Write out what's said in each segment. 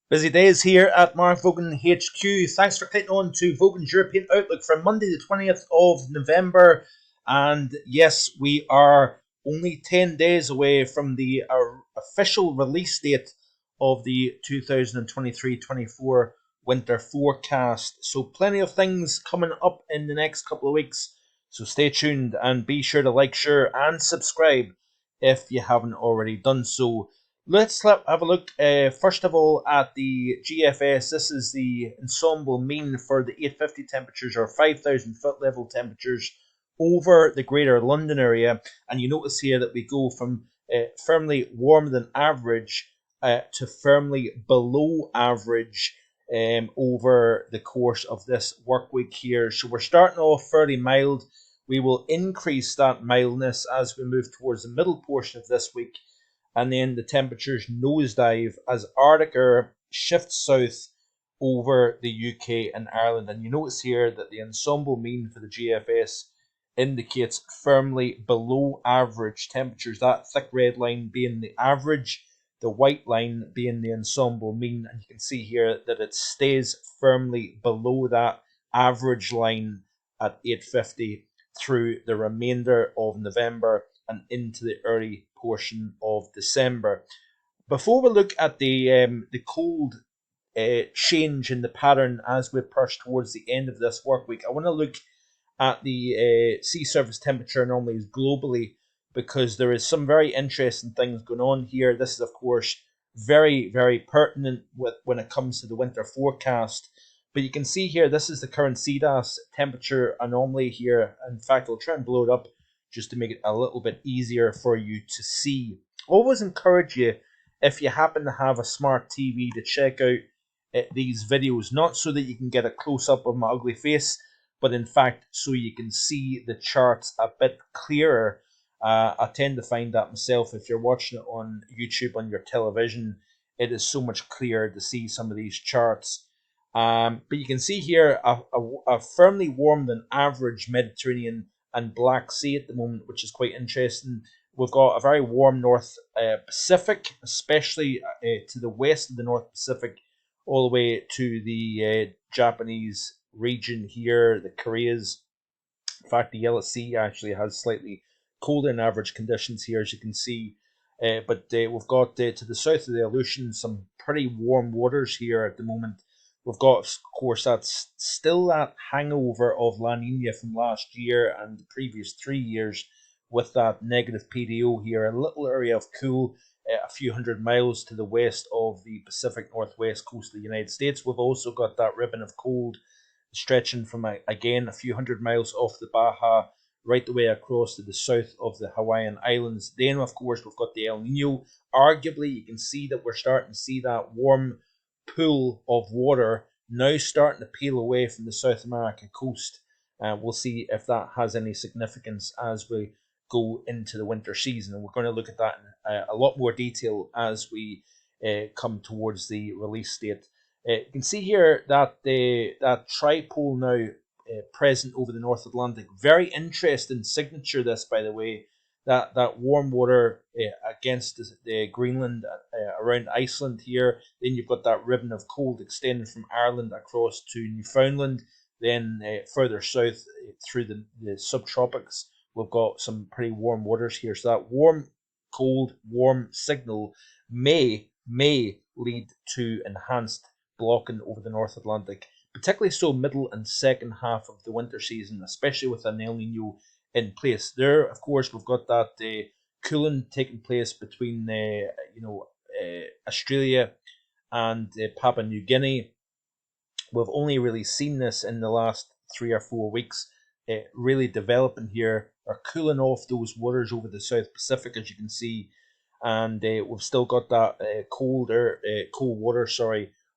Busy days here at Mark Vaughan HQ. Thanks for clicking on to Vaughan's European Outlook for Monday the 20th of November. And yes, we are only 10 days away from the official release date of the 2023-24 winter forecast. So plenty of things coming up in the next couple of weeks. So stay tuned and be sure to like, share and subscribe if you haven't already done so. Let's have a look first of all at the GFS. This is the ensemble mean for the 850 temperatures or 5,000 foot level temperatures over the greater London area. And you notice here that we go from firmly warmer than average to firmly below average over the course of this work week here. So we're starting off fairly mild. We will increase that mildness as we move towards the middle portion of this week, and then the temperatures nosedive as Arctic air shifts south over the UK and Ireland. And you notice here that the ensemble mean for the GFS indicates firmly below average temperatures, that thick red line being the average, the white line being the ensemble mean. And you can see here that it stays firmly below that average line at 850 through the remainder of November and into the early portion of December. Before we look at the cold change in the pattern as we push towards the end of this work week, I want to look at the sea surface temperature anomalies globally, because there is some very interesting things going on here. This is, of course, very, very pertinent when it comes to the winter forecast. But you can see here, this is the current CDAS temperature anomaly here. In fact, I'll try and blow it up just to make it a little bit easier for you to see. Always encourage you, if you happen to have a smart TV, to check out these videos, not so that you can get a close-up of my ugly face, but in fact so you can see the charts a bit clearer. I tend to find that myself. If you're watching it on YouTube on your television, it is so much clearer to see some of these charts. But you can see here a firmly warmer than average Mediterranean and Black Sea at the moment, which is quite interesting. We've got a very warm North Pacific, especially to the west of the North Pacific, all the way to the Japanese region here, the Koreas. In fact, the Yellow Sea actually has slightly colder than average conditions here, as you can see. But we've got to the south of the Aleutian some pretty warm waters here at the moment. We've got, of course, that's still that hangover of La Nina from last year and the previous 3 years with that negative PDO here. A little area of cool, a few hundred miles to the west of the Pacific Northwest coast of the United States. We've also got that ribbon of cold stretching from, again, a few hundred miles off the Baja right the way across to the south of the Hawaiian Islands. Then, of course, we've got the El Nino. Arguably, you can see that we're starting to see that warm pool of water now starting to peel away from the South America coast. We'll see if that has any significance as we go into the winter season, and we're going to look at that in a lot more detail as we come towards the release date. You can see here that that tripole now present over the North Atlantic. Very interesting signature, this, by the way. That warm water against the Greenland, around Iceland here. Then you've got that ribbon of cold extending from Ireland across to Newfoundland. Then further south through the subtropics, we've got some pretty warm waters here. So that warm, cold, warm signal may lead to enhanced blocking over the North Atlantic, particularly so middle and second half of the winter season, especially with an El Nino in place. There, of course, we've got that cooling taking place between Australia and Papua New Guinea. We've only really seen this in the last 3 or 4 weeks, really developing here, or cooling off those waters over the South Pacific, as you can see. And we've still got that cold water,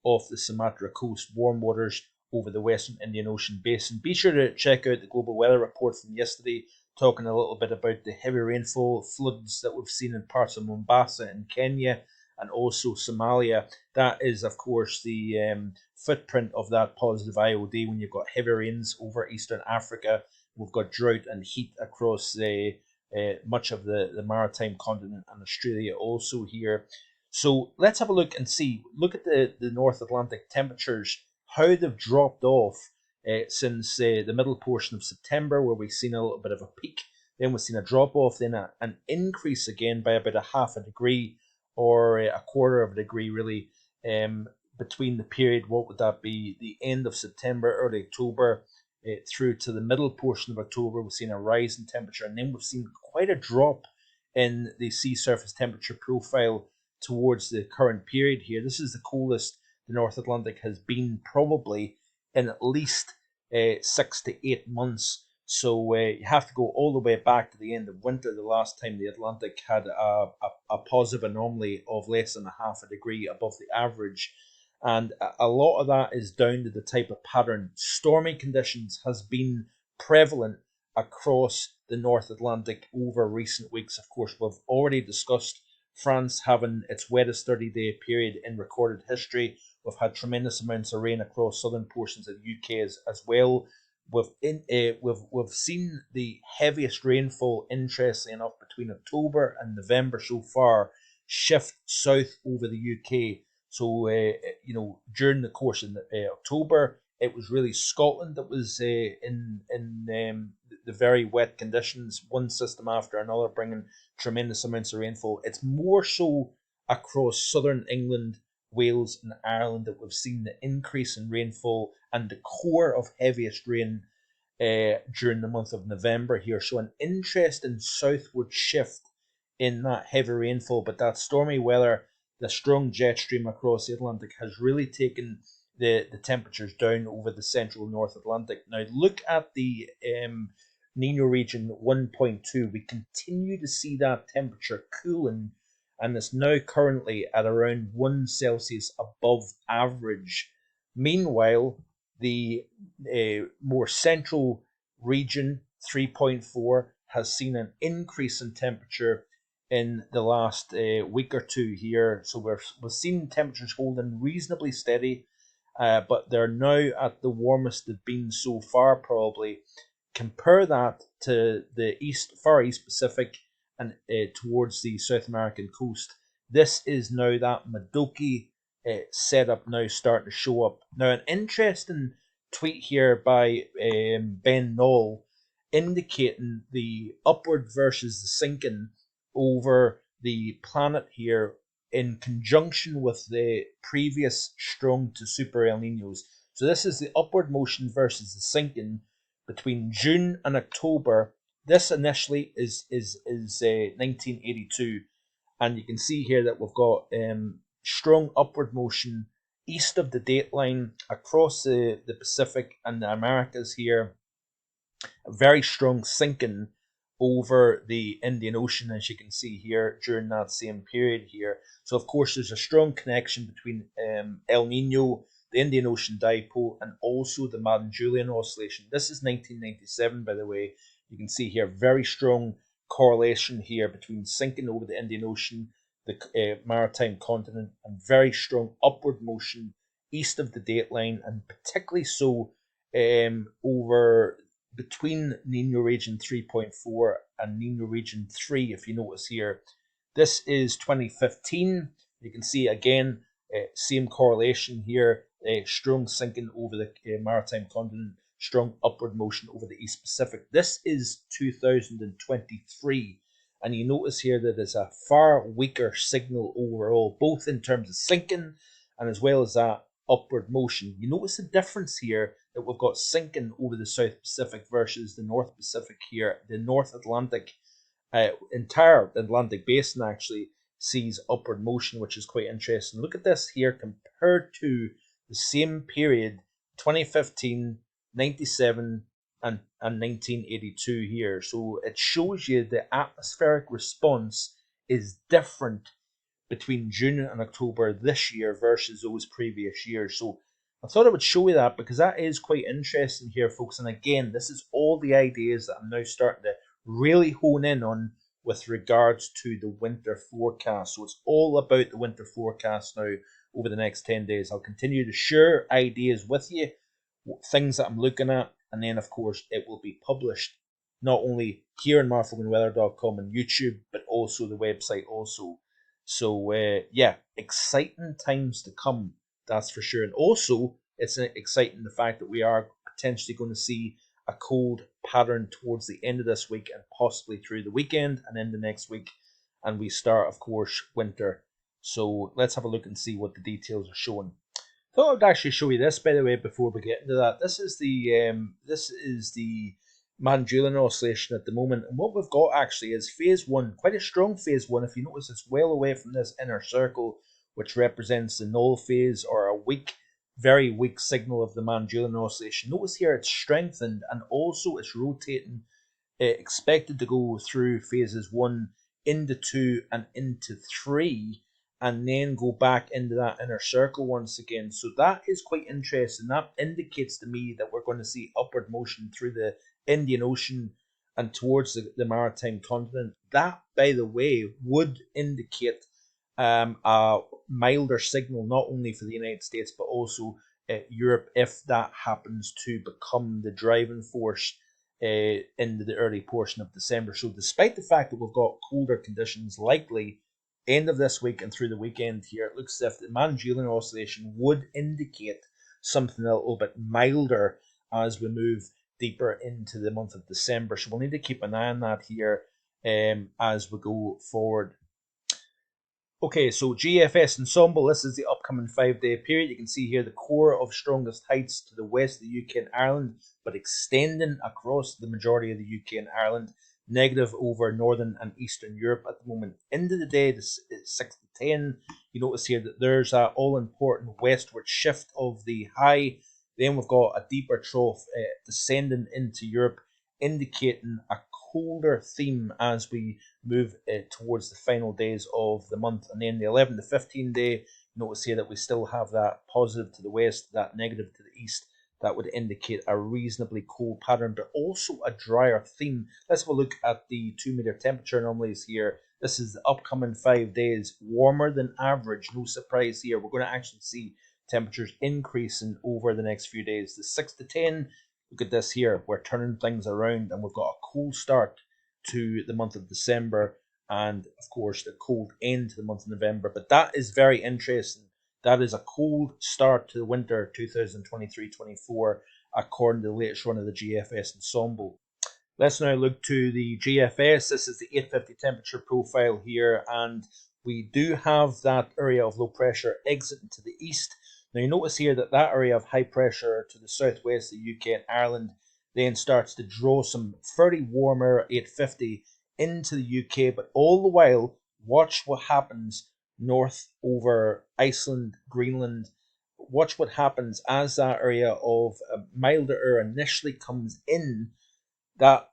off the Sumatra coast, warm waters over the Western Indian Ocean basin. Be sure to check out the global weather report from yesterday, talking a little bit about the heavy rainfall, floods that we've seen in parts of Mombasa in Kenya and also Somalia. That is, of course, the footprint of that positive IOD when you've got heavy rains over Eastern Africa. We've got drought and heat across much of the maritime continent and Australia also here. So let's have a look and see. Look at the North Atlantic temperatures, how they've dropped off since the middle portion of September, where we've seen a little bit of a peak. Then we've seen a drop off, then an increase again by about a half a degree or a quarter of a degree, really, between the period, what would that be, the end of September, early October, through to the middle portion of October. We've seen a rise in temperature, and then we've seen quite a drop in the sea surface temperature profile towards the current period here. This is the coolest the North Atlantic has been probably in at least 6 to 8 months. So you have to go all the way back to the end of winter, the last time the Atlantic had a positive anomaly of less than a half a degree above the average. And a lot of that is down to the type of pattern. Stormy conditions has been prevalent across the North Atlantic over recent weeks. Of course, we've already discussed France having its wettest 30-day period in recorded history. We've had tremendous amounts of rain across southern portions of the UK as well. We've seen the heaviest rainfall, interestingly enough, between October and November so far, shift south over the UK. So during the course of October, it was really Scotland that was in the very wet conditions, one system after another, bringing tremendous amounts of rainfall. It's more so across southern England, Wales, and Ireland that we've seen the increase in rainfall and the core of heaviest rain during the month of November here. So an interesting southward shift in that heavy rainfall, but that stormy weather, the strong jet stream across the Atlantic, has really taken the temperatures down over the central North Atlantic. Now look at the Nino region 1.2. We continue to see that temperature cooling, and it's now currently at around 1 Celsius above average. Meanwhile, the more central region 3.4 has seen an increase in temperature in the last week or two here. So we've seen temperatures holding reasonably steady, but they're now at the warmest they've been so far, probably. Compare that to the far east Pacific and towards the South American coast. This is now that Madoki setup now starting to show up. Now, an interesting tweet here by Ben Knoll indicating the upward versus the sinking over the planet here in conjunction with the previous strong to super El Ninos. So this is the upward motion versus the sinking between June and October. This initially is 1982, and you can see here that we've got strong upward motion east of the date line across the Pacific and the Americas here. A very strong sinking over the Indian Ocean, as you can see here, during that same period here. So of course there's a strong connection between El Nino, the Indian Ocean dipole, and also the Madden-Julian oscillation. This is 1997, by the way. You can see here very strong correlation here between sinking over the Indian Ocean, the maritime continent, and very strong upward motion east of the date line, and particularly so over between Nino region 3.4 and Nino region 3, if you notice here. This is 2015. You can see again, same correlation here, strong sinking over the maritime continent, strong upward motion over the East Pacific. This is 2023, and you notice here that there's a far weaker signal overall, both in terms of sinking and as well as that upward motion. You notice the difference here that we've got sinking over the South Pacific versus the North Pacific here. The North Atlantic, entire Atlantic basin actually sees upward motion, which is quite interesting. Look at this here compared to the same period, 2015, 97, and 1982 here. So it shows you the atmospheric response is different between June and October this year versus those previous years. So I thought I would show you that because that is quite interesting here, folks. And again, this is all the ideas that I'm now starting to really hone in on with regards to the winter forecast. So it's all about the winter forecast now over the next 10 days. I'll continue to share ideas with you, things that I'm looking at, and then of course it will be published not only here on markfoganweather.com and YouTube, but also the website also. So yeah, exciting times to come, that's for sure. And also, it's exciting the fact that we are potentially going to see a cold pattern towards the end of this week and possibly through the weekend and into next week. And we start, of course, winter. So let's have a look and see what the details are showing. Thought I'd actually show you this, by the way, before we get into that. This is the Manjulan oscillation at the moment, and what we've got actually is phase one, quite a strong phase one. If you notice, it's well away from this inner circle, which represents the null phase or a weak, very weak signal of the Manjulan oscillation. Notice here it's strengthened and also it's rotating. Expected to go through phases 1 into 2 and into 3 and then go back into that inner circle once again. So that is quite interesting. That indicates to me that we're going to see upward motion through the Indian Ocean and towards the maritime continent. That, by the way, would indicate a milder signal not only for the United States but also Europe, if that happens to become the driving force into the early portion of December. So despite the fact that we've got colder conditions likely end of this week and through the weekend here, it looks as if the Manjulan oscillation would indicate something a little bit milder as we move deeper into the month of December. So we'll need to keep an eye on that here as we go forward. Okay, so GFS ensemble, this is the upcoming 5-day period. You can see here the core of strongest heights to the west of the UK and Ireland, but extending across the majority of the UK and Ireland. Negative over northern and eastern Europe at the moment. End of the day, it's 6 to 10. You notice here that there's that all-important westward shift of the high. Then we've got a deeper trough descending into Europe, indicating a colder theme as we move towards the final days of the month. And then the 11 to 15 day, notice here that we still have that positive to the west, that negative to the east. That would indicate a reasonably cold pattern, but also a drier theme. Let's have a look at the 2-meter temperature anomalies here. This is the upcoming 5 days, warmer than average. No surprise here. We're going to actually see temperatures increasing over the next few days. The 6 to 10, look at this here. We're turning things around and we've got a cold start to the month of December and, of course, the cold end to the month of November. But that is very interesting. That is a cold start to the winter 2023-24, according to the latest run of the GFS ensemble. Let's now look to the GFS. This is the 850 temperature profile here, and we do have that area of low pressure exiting to the east. Now you notice here that that area of high pressure to the southwest of the UK and Ireland then starts to draw some fairly warmer 850 into the UK, but all the while, watch what happens north over Iceland, Greenland. Watch what happens as that area of milder air initially comes in. That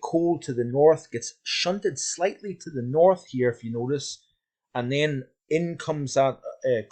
cold to the north gets shunted slightly to the north here, if you notice, and then in comes that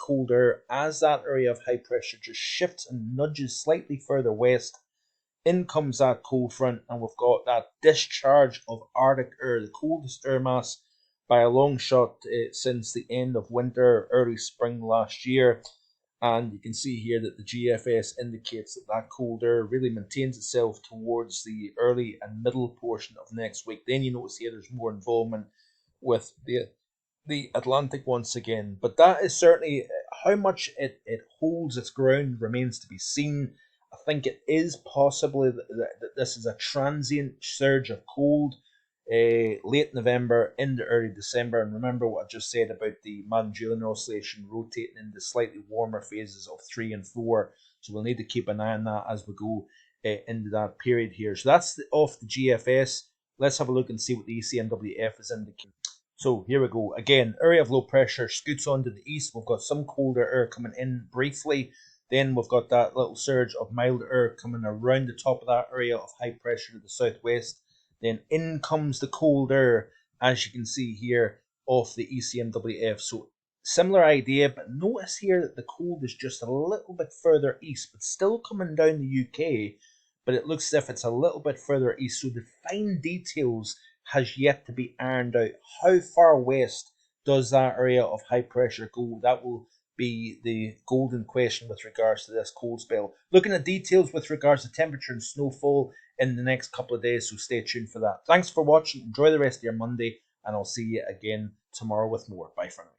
cold air as that area of high pressure just shifts and nudges slightly further west. In comes that cold front, and we've got that discharge of Arctic air, the coldest air mass by a long shot since the end of winter, early spring last year. And you can see here that the GFS indicates that that cold air really maintains itself towards the early and middle portion of next week. Then you notice here there's more involvement with the Atlantic once again. But that is certainly how much it holds its ground remains to be seen. I think it is possibly that this is a transient surge of cold late November into early December. And remember what I just said about the Manjulan oscillation rotating into slightly warmer phases of 3 and 4. So we'll need to keep an eye on that as we go into that period here. So that's off the GFS. Let's have a look and see what the ECMWF is indicating. So here we go. Again, area of low pressure scoots on to the east. We've got some colder air coming in briefly. Then we've got that little surge of mild air coming around the top of that area of high pressure to the southwest. Then in comes the cold air, as you can see here, off the ECMWF. So similar idea, but notice here that the cold is just a little bit further east, but still coming down the UK. But it looks as if it's a little bit further east. So the fine details has yet to be ironed out. How far west does that area of high pressure go? That will be the golden question with regards to this cold spell. Looking at details with regards to temperature and snowfall in the next couple of days, so stay tuned for that. Thanks for watching. Enjoy the rest of your Monday, and I'll see you again tomorrow with more. Bye for now.